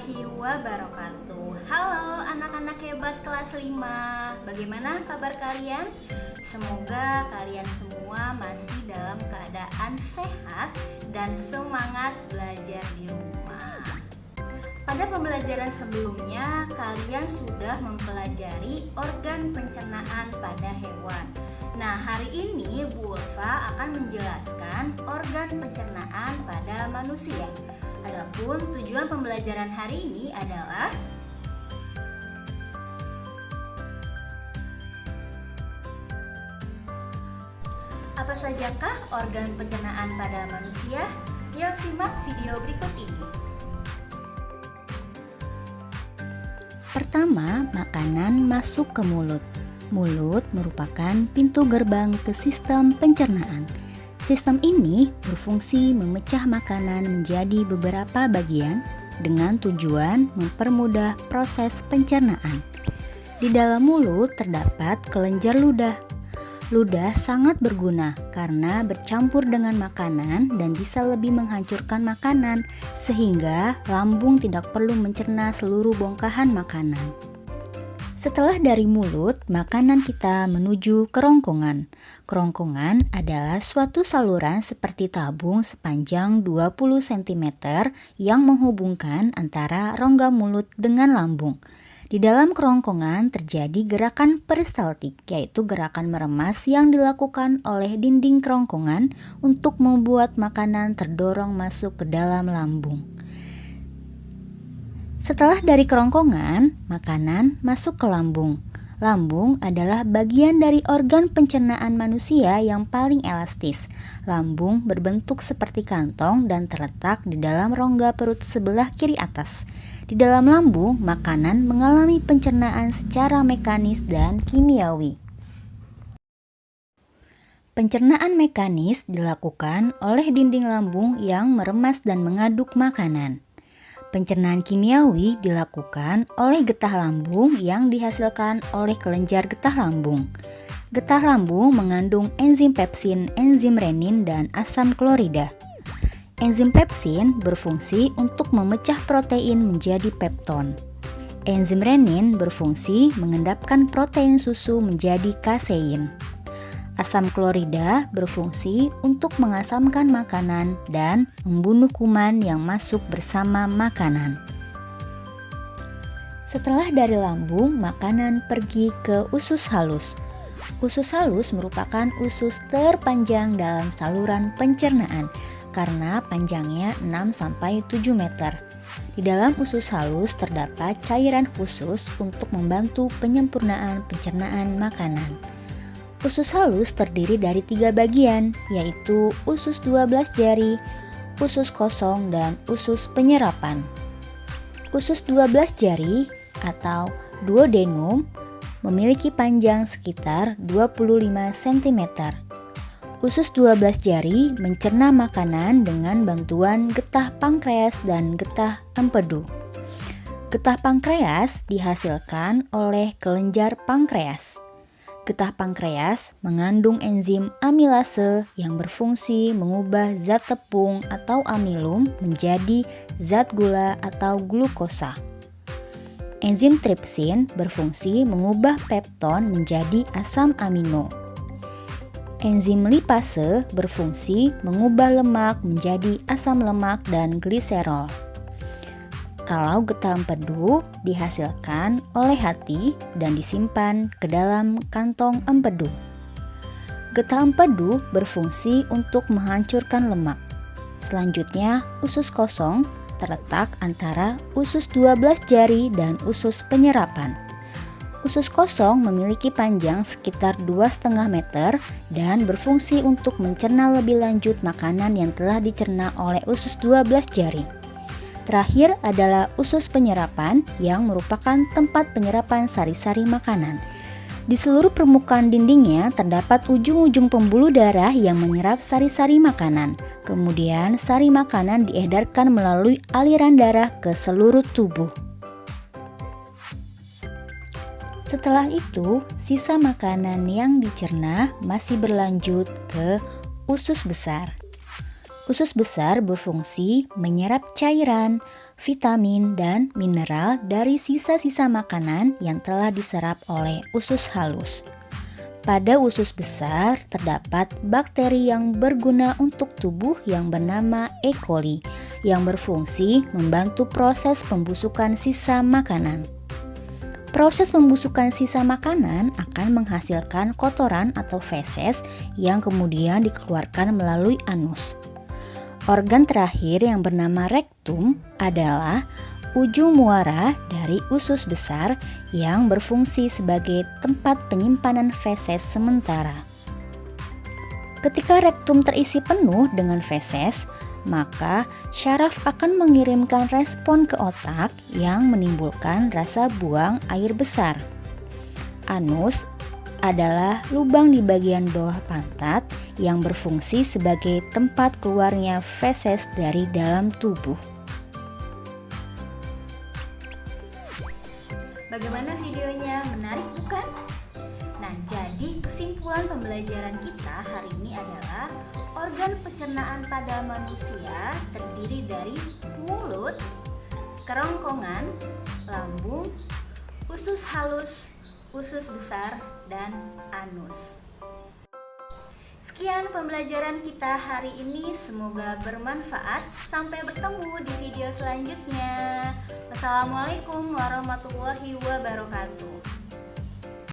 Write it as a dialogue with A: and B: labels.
A: warahmatullahi wabarakatuh. Halo anak-anak hebat kelas 5. Bagaimana kabar kalian? Semoga kalian semua masih dalam keadaan sehat dan semangat belajar di rumah. Pada pembelajaran sebelumnya, kalian sudah mempelajari organ pencernaan pada hewan. Nah, hari ini Bu Ulfa akan menjelaskan organ pencernaan pada manusia. Adapun tujuan pembelajaran hari ini adalah apa sajakah organ pencernaan pada manusia? Yuk simak video berikut ini.
B: Pertama, makanan masuk ke mulut. Mulut merupakan pintu gerbang ke sistem pencernaan. Sistem ini berfungsi memecah makanan menjadi beberapa bagian dengan tujuan mempermudah proses pencernaan. Di dalam mulut terdapat kelenjar ludah. Ludah sangat berguna karena bercampur dengan makanan dan bisa lebih menghancurkan makanan, sehingga lambung tidak perlu mencerna seluruh bongkahan makanan. Setelah dari mulut, makanan kita menuju kerongkongan. Kerongkongan adalah suatu saluran seperti tabung sepanjang 20 cm yang menghubungkan antara rongga mulut dengan lambung. Di dalam kerongkongan terjadi gerakan peristaltik, yaitu gerakan meremas yang dilakukan oleh dinding kerongkongan untuk membuat makanan terdorong masuk ke dalam lambung. Setelah dari kerongkongan, makanan masuk ke lambung. Lambung adalah bagian dari organ pencernaan manusia yang paling elastis. Lambung berbentuk seperti kantong dan terletak di dalam rongga perut sebelah kiri atas. Di dalam lambung, makanan mengalami pencernaan secara mekanis dan kimiawi. Pencernaan mekanis dilakukan oleh dinding lambung yang meremas dan mengaduk makanan. Pencernaan kimiawi dilakukan oleh getah lambung yang dihasilkan oleh kelenjar getah lambung. Getah lambung mengandung enzim pepsin, enzim renin, dan asam klorida. Enzim pepsin berfungsi untuk memecah protein menjadi pepton. Enzim renin berfungsi mengendapkan protein susu menjadi kasein. Asam klorida berfungsi untuk mengasamkan makanan dan membunuh kuman yang masuk bersama makanan. Setelah dari lambung, makanan pergi ke usus halus. Usus halus merupakan usus terpanjang dalam saluran pencernaan karena panjangnya 6-7 meter. Di dalam usus halus terdapat cairan khusus untuk membantu penyempurnaan pencernaan makanan. Usus halus terdiri dari 3 bagian, yaitu usus 12 jari, usus kosong, dan usus penyerapan. Usus 12 jari atau duodenum memiliki panjang sekitar 25 cm. Usus 12 jari mencerna makanan dengan bantuan getah pankreas dan getah empedu. Getah pankreas dihasilkan oleh kelenjar pankreas. Getah pankreas mengandung enzim amilase yang berfungsi mengubah zat tepung atau amilum menjadi zat gula atau glukosa. Enzim tripsin berfungsi mengubah pepton menjadi asam amino. Enzim lipase berfungsi mengubah lemak menjadi asam lemak dan gliserol. Kalau getah empedu dihasilkan oleh hati dan disimpan ke dalam kantong empedu. Getah empedu berfungsi untuk menghancurkan lemak. Selanjutnya, usus kosong terletak antara usus 12 jari dan usus penyerapan. Usus kosong memiliki panjang sekitar 2,5 meter dan berfungsi untuk mencerna lebih lanjut makanan yang telah dicerna oleh usus 12 jari. Terakhir adalah usus penyerapan yang merupakan tempat penyerapan sari-sari makanan. Di seluruh permukaan dindingnya terdapat ujung-ujung pembuluh darah yang menyerap sari-sari makanan. Kemudian sari makanan diedarkan melalui aliran darah ke seluruh tubuh. Setelah itu, sisa makanan yang dicerna masih berlanjut ke usus besar. Usus besar berfungsi menyerap cairan, vitamin, dan mineral dari sisa-sisa makanan yang telah diserap oleh usus halus. Pada usus besar terdapat bakteri yang berguna untuk tubuh yang bernama E. coli yang berfungsi membantu proses pembusukan sisa makanan. Proses pembusukan sisa makanan akan menghasilkan kotoran atau feses yang kemudian dikeluarkan melalui anus. Organ terakhir yang bernama rektum adalah ujung muara dari usus besar yang berfungsi sebagai tempat penyimpanan feses sementara. Ketika rektum terisi penuh dengan feses, maka syaraf akan mengirimkan respon ke otak yang menimbulkan rasa buang air besar. Anus adalah lubang di bagian bawah pantat yang berfungsi sebagai tempat keluarnya feses dari dalam tubuh.
A: Bagaimana videonya? Menarik bukan? Nah, jadi kesimpulan pembelajaran kita hari ini adalah organ pencernaan pada manusia terdiri dari mulut, kerongkongan, lambung, usus halus, usus besar, dan anus. Sekian pembelajaran kita hari ini, semoga bermanfaat. Sampai bertemu di video selanjutnya. Wassalamualaikum warahmatullahi wabarakatuh.